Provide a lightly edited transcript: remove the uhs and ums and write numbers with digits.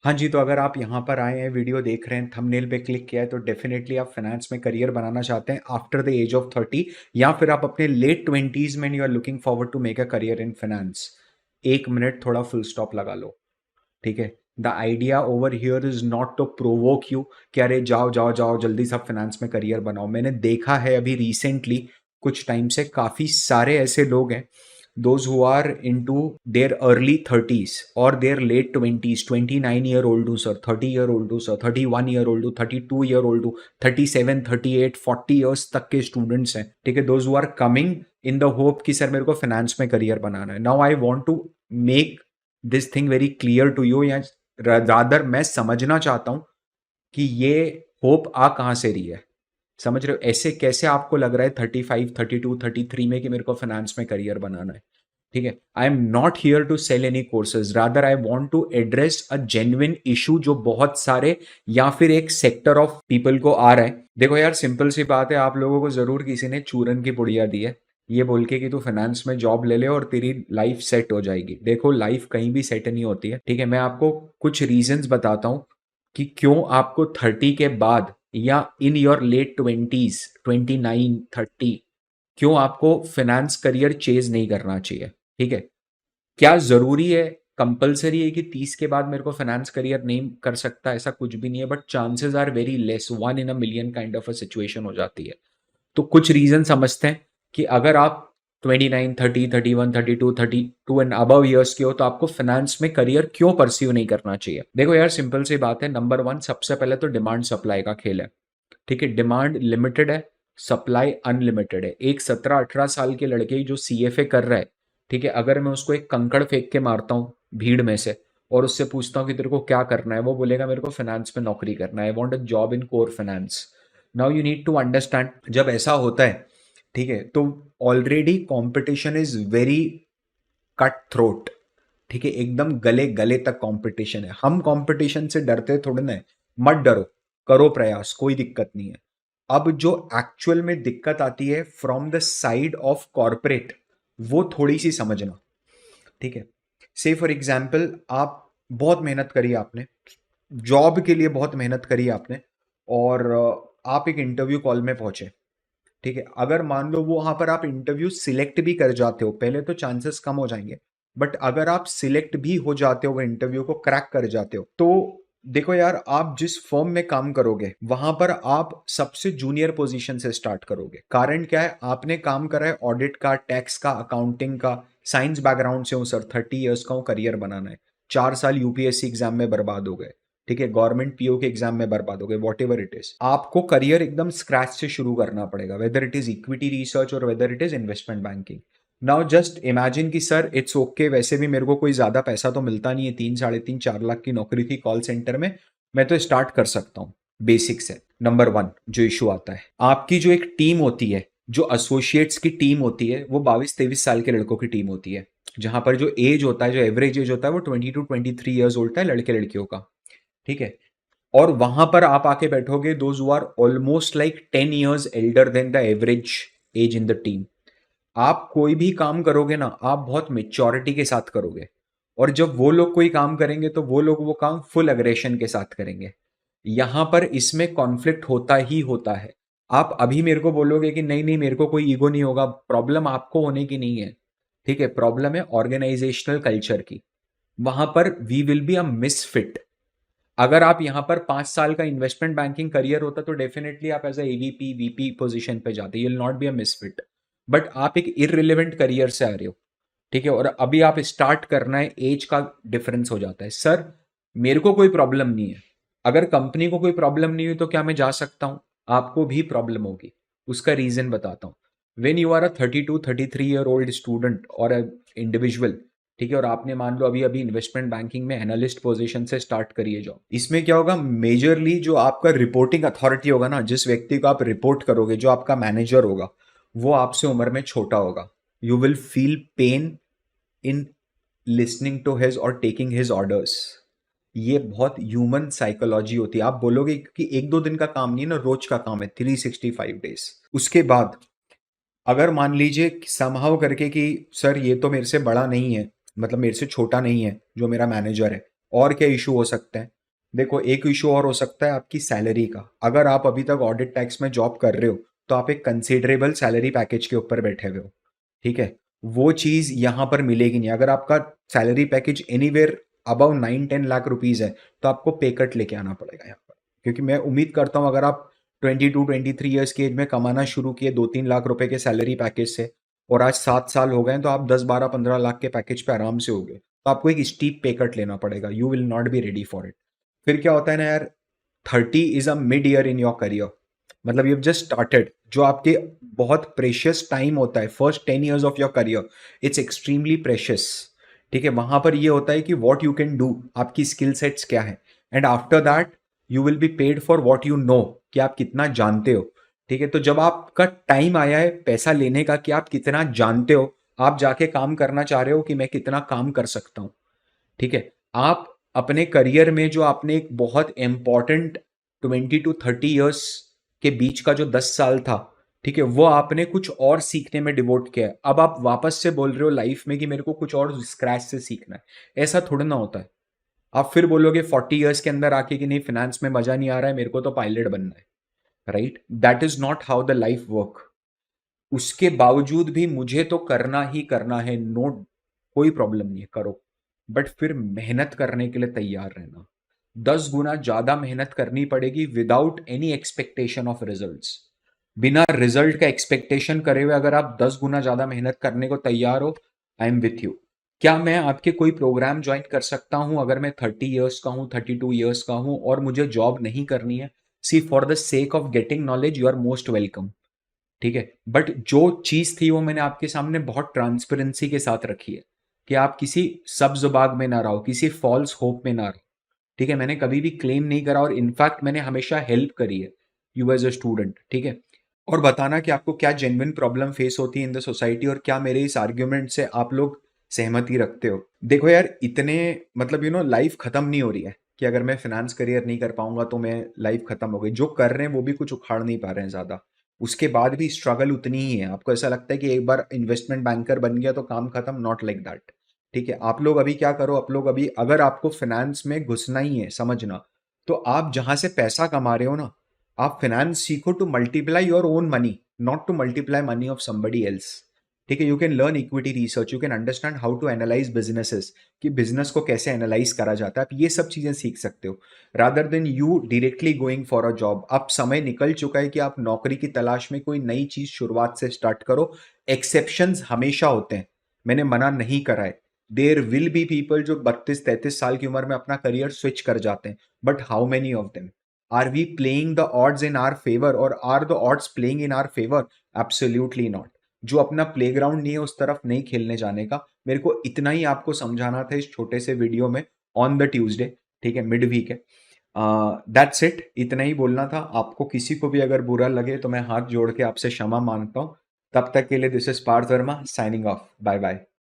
हाँ जी, तो अगर आप यहाँ पर आए हैं, वीडियो देख रहे हैं, थंबनेल पे क्लिक किया है, तो डेफिनेटली आप फाइनेंस में करियर बनाना चाहते हैं आफ्टर द एज ऑफ 30, या फिर आप अपने लेट 20s में you are looking forward to make a career in finance. 1 minute थोड़ा फुल स्टॉप लगा लो। ठीक है। The idea over here is not to provoke you कि अरे जाओ जाओ जाओ जल्दी सब फाइनेंस में करियर बनाओ। मैंने देखा है अभी रिसेंटली कुछ टाइम से काफी सारे ऐसे लोग हैं, those who are into their early 30s or their late 20s, 29-year-old to sir, 30-year-old to sir, 31-year-old to 32-year-old to 37, 38, 40 years तक के स्टूडेंट्स हैं। ठीक है। those who are coming in the hope कि सर मेरे को finance में career बनाना है। now I want to make this thing very clear to you, या रादर मैं समझना चाहता हूं कि ये होप आ कहां से रही है। समझ रहे हो? ऐसे कैसे आपको लग रहा है 35, 32, 33 में कि मेरे को फाइनेंस में करियर बनाना है। ठीक है। I am not here to sell any courses, rather I want to address a genuine issue जो बहुत सारे या फिर एक सेक्टर ऑफ पीपल को आ रहा है। देखो यार, सिंपल सी बात है, आप लोगों को जरूर किसी ने चूरन की पुड़िया दी है ये बोल के कि तू फाइनेंस में जॉब ले ले और तेरी लाइफ सेट हो जाएगी। देखो, लाइफ कहीं भी सेट नहीं होती है। ठीक है। मैं आपको कुछ रीजंस बताता हूं कि क्यों आपको 30 के बाद या इन योर लेट 20s, 29, 30, क्यों आपको फाइनेंस करियर चेज नहीं करना चाहिए। ठीक है। क्या जरूरी है, कंपलसरी है कि 30 के बाद मेरे को फाइनेंस करियर नहीं कर सकता? ऐसा कुछ भी नहीं है, but chances are very less, 1 in a million kind of a situation हो जाती है। तो कुछ रीजन समझते हैं कि अगर आप 29, 30, 31, 32, 32 एंड अबव ईयर्स के हो तो आपको फाइनेंस में करियर क्यों परस्यू नहीं करना चाहिए। देखो यार, सिंपल सी बात है। नंबर वन, सबसे पहले तो डिमांड सप्लाई का खेल है। ठीक है। डिमांड लिमिटेड है, सप्लाई अनलिमिटेड है। एक 17-18 साल के लड़के जो सीएफए कर रहा है, ठीक है, अगर मैं उसको एक कंकड़ फेंक के मारता हूँ भीड़ में से और उससे पूछता हूँ कि तेरे को क्या करना है, वो बोलेगा मेरे को फाइनेंस में नौकरी करना है, I want a job in core finance. Now you need to understand, जब ऐसा होता है, ठीक है, तो already competition is very cut throat. ठीक है। एकदम गले गले तक कंपटीशन है। हम कंपटीशन से डरते थोड़े ना है। मत डरो, करो प्रयास, कोई दिक्कत नहीं है। अब जो एक्चुअल में दिक्कत आती है from the side of corporate, वो थोड़ी सी समझना। ठीक है। से फॉर एग्जाम्पल, आप बहुत मेहनत करी आपने, जॉब के लिए बहुत मेहनत करी आपने, और आप एक इंटरव्यू कॉल में पहुंचे। ठीक है। अगर मान लो वो वहां पर आप इंटरव्यू सिलेक्ट भी कर जाते हो, पहले तो चांसेस कम हो जाएंगे, बट अगर आप सिलेक्ट भी हो जाते हो, वो इंटरव्यू को क्रैक कर जाते हो, तो देखो यार, आप जिस फर्म में काम करोगे वहां पर आप सबसे जूनियर पोजीशन से स्टार्ट करोगे। कारण क्या है? आपने काम करा है ऑडिट का, टैक्स का, अकाउंटिंग का, साइंस बैकग्राउंड से हूं सर, 30 ईयर्स का हूं, करियर बनाना है। 4 साल यूपीएससी एग्जाम में बर्बाद हो गए। ठीक है। गवर्नमेंट पीओ के एग्जाम में बर्बाद हो गए, वॉट एवर इट इज। आपको करियर एकदम स्क्रैच से शुरू करना पड़ेगा, whether it is equity research और whether it is investment banking. Now just imagine कि सर इट्स ओके, वैसे भी मेरे को कोई ज्यादा पैसा तो मिलता नहीं है, 3, 3.5, 4 लाख की नौकरी थी कॉल सेंटर में, मैं तो स्टार्ट कर सकता हूँ बेसिक से। नंबर वन जो इशू आता है, आपकी जो एक टीम होती है, जो एसोसिएट्स की टीम होती है, वो 22-23 साल के लड़कों की टीम होती है, जहां पर जो एज होता है, जो एवरेज एज होता है, वो 20 to 23 ईयर्स होता है लड़के लड़कियों का। ठीक है। और वहां पर आप आके बैठोगे, those who are almost like 10 years elder than the average age in the team. आप कोई भी काम करोगे ना, आप बहुत मेच्योरिटी के साथ करोगे, और जब वो लोग कोई काम करेंगे तो वो लोग वो काम फुल अग्रेशन के साथ करेंगे। यहां पर इसमें कॉन्फ्लिक्ट होता ही होता है। आप अभी मेरे को बोलोगे कि नहीं नहीं मेरे को कोई ईगो नहीं होगा, प्रॉब्लम आपको होने की नहीं है। ठीक है। प्रॉब्लम है ऑर्गेनाइजेशनल कल्चर की। वहां पर we will be a misfit. अगर आप यहां पर 5 साल का इन्वेस्टमेंट बैंकिंग करियर होता तो डेफिनेटली आप एज एवीपी वीपी पोजीशन पे जाते, you will not be a misfit. But आप एक इररिलेवेंट करियर से आ रहे हो। ठीक है। और अभी आप स्टार्ट करना है, एज का डिफरेंस हो जाता है। सर मेरे को कोई प्रॉब्लम नहीं है, अगर कंपनी को कोई प्रॉब्लम नहीं हुई तो क्या मैं जा सकता हूं? आपको भी प्रॉब्लम होगी। उसका रीजन बताता हूं। When you are a 32, 33 year old student और अ इंडिविजुअल, ठीक है, और आपने मान लो अभी अभी इन्वेस्टमेंट बैंकिंग में एनालिस्ट पोजीशन से स्टार्ट करिए जॉब, इसमें क्या होगा, मेजरली जो आपका रिपोर्टिंग अथॉरिटी होगा ना, जिस व्यक्ति को आप रिपोर्ट करोगे, जो आपका मैनेजर होगा, वो आपसे उम्र में छोटा होगा। You will feel pain in listening to his और टेकिंग हिज ऑर्डर्स। ये बहुत ह्यूमन साइकोलॉजी होती है। आप बोलोगे कि 1-2 दिन का काम नहीं है ना, रोज का काम है, 365 डेज। उसके बाद अगर मान लीजिए समहाउ करके कि सर ये तो मेरे से बड़ा नहीं है, मतलब मेरे से छोटा नहीं है जो मेरा मैनेजर है, और क्या इशू हो सकते हैं? देखो, एक इशू और हो सकता है आपकी सैलरी का। अगर आप अभी तक ऑडिट टैक्स में जॉब कर रहे हो तो आप एक कंसिडरेबल सैलरी पैकेज के ऊपर बैठे हुए हो, ठीक है? वो चीज़ यहाँ पर मिलेगी नहीं। अगर आपका salary package anywhere above 9-10 lakh rupees है तो आपको पे कट लेके आना पड़ेगा यहाँ पर, क्योंकि मैं उम्मीद करता हूँ अगर आप 22-23 ईयर्स की एज में कमाना शुरू किए 2-3 लाख रुपए के सैलरी पैकेज से और आज 7 साल हो गए तो आप 10-12-15 लाख के पैकेज पे आराम से हो गए, तो आपको एक स्टीप पे कट लेना पड़ेगा। You will not be ready for it. फिर क्या होता है ना यार, 30 is a mid year in your career. मतलब यू जस्ट स्टार्टेड, जो आपके बहुत प्रेशियस टाइम होता है first 10 years of your career, it's extremely precious. ठीक है, वहां पर ये होता है कि वॉट यू कैन डू, आपकी स्किल सेट्स क्या है, and after that you will be paid for what you know, कि आप कितना जानते हो। ठीक है, तो जब आपका टाइम आया है पैसा लेने का कि आप कितना जानते हो, आप जाके काम करना चाह रहे हो कि मैं कितना काम कर सकता हूं। ठीक है, आप अपने करियर में जो आपने एक बहुत इंपॉर्टेंट 20 to 30 ईयर्स के बीच का जो 10 साल था, ठीक है, वो आपने कुछ और सीखने में डिवोट किया है। अब आप वापस से बोल रहे हो लाइफ में कि मेरे को कुछ और स्क्रैच से सीखना है। ऐसा थोड़ा ना होता है। आप फिर बोलोगे 40 ईयर्स के अंदर आके कि नहीं फाइनेंस में मजा नहीं आ रहा है, मेरे को तो पायलट बनना है। Right, that is not how the life work. उसके बावजूद भी मुझे तो करना ही करना है, नो, कोई प्रॉब्लम नहीं है, करो। बट फिर मेहनत करने के लिए तैयार रहना। 10 गुना ज्यादा मेहनत करनी पड़ेगी without any expectation of results. बिना रिजल्ट का एक्सपेक्टेशन करे हुए अगर आप 10 गुना ज्यादा मेहनत करने को तैयार हो, आई एम विथ यू। क्या मैं आपके कोई प्रोग्राम ज्वाइन कर सकता हूं अगर मैं 30 ईयर्स का हूं, 32 ईयर्स का हूं और मुझे जॉब नहीं करनी है? See, for the sake of getting knowledge you are most welcome. ठीक है, बट जो चीज थी वो मैंने आपके सामने बहुत ट्रांसपेरेंसी के साथ रखी है कि आप किसी सब्ज बाग में ना रहो, किसी फॉल्स होप में ना रहो। ठीक है, मैंने कभी भी क्लेम नहीं करा और इनफैक्ट मैंने हमेशा हेल्प करी है यू एज अ स्टूडेंट। ठीक है, और बताना कि आपको क्या जेन्युइन प्रॉब्लम फेस होती है इन द सोसाइटी और क्या मेरे इस आर्ग्यूमेंट से आप लोग सहमति रखते हो। देखो यार, इतने मतलब लाइफ खत्म नहीं हो रही है कि अगर मैं फाइनेंस करियर नहीं कर पाऊंगा तो मैं लाइफ खत्म हो गई। जो कर रहे हैं वो भी कुछ उखाड़ नहीं पा रहे हैं ज्यादा, उसके बाद भी स्ट्रगल उतनी ही है। आपको ऐसा लगता है कि एक बार इन्वेस्टमेंट बैंकर बन गया तो काम खत्म, नॉट लाइक दैट। ठीक है, आप लोग अभी क्या करो, आप लोग अभी अगर आपको फाइनेंस में घुसना ही है, समझना, तो आप जहां से पैसा कमा रहे हो ना, आप फाइनेंस सीखो to multiply your own money, not to multiply money of somebody else. ठीक है, you can learn equity research, you can understand how to analyse businesses, कि बिजनेस को कैसे एनालाइज करा जाता है, आप ये सब चीजें सीख सकते हो rather than you directly going for a job. अब समय निकल चुका है कि आप नौकरी की तलाश में कोई नई चीज शुरुआत से स्टार्ट करो। एक्सेप्शंस हमेशा होते हैं, मैंने मना नहीं करा है। देयर विल बी पीपल जो 32-33 साल की उम्र में अपना करियर स्विच कर जाते हैं, but how many of them? Are we playing the odds in our favour और are the odds playing in our favour? Absolutely not. जो अपना प्लेग्राउंड नहीं है उस तरफ नहीं खेलने जाने का। मेरे को इतना ही आपको समझाना था इस छोटे से वीडियो में ऑन द ट्यूसडे। ठीक है, मिड वीक है। दैट्स इट, इतना ही बोलना था। आपको किसी को भी अगर बुरा लगे तो मैं हाथ जोड़ के आपसे क्षमा मांगता हूँ। तब तक के लिए this is Parth Verma signing off. Bye bye.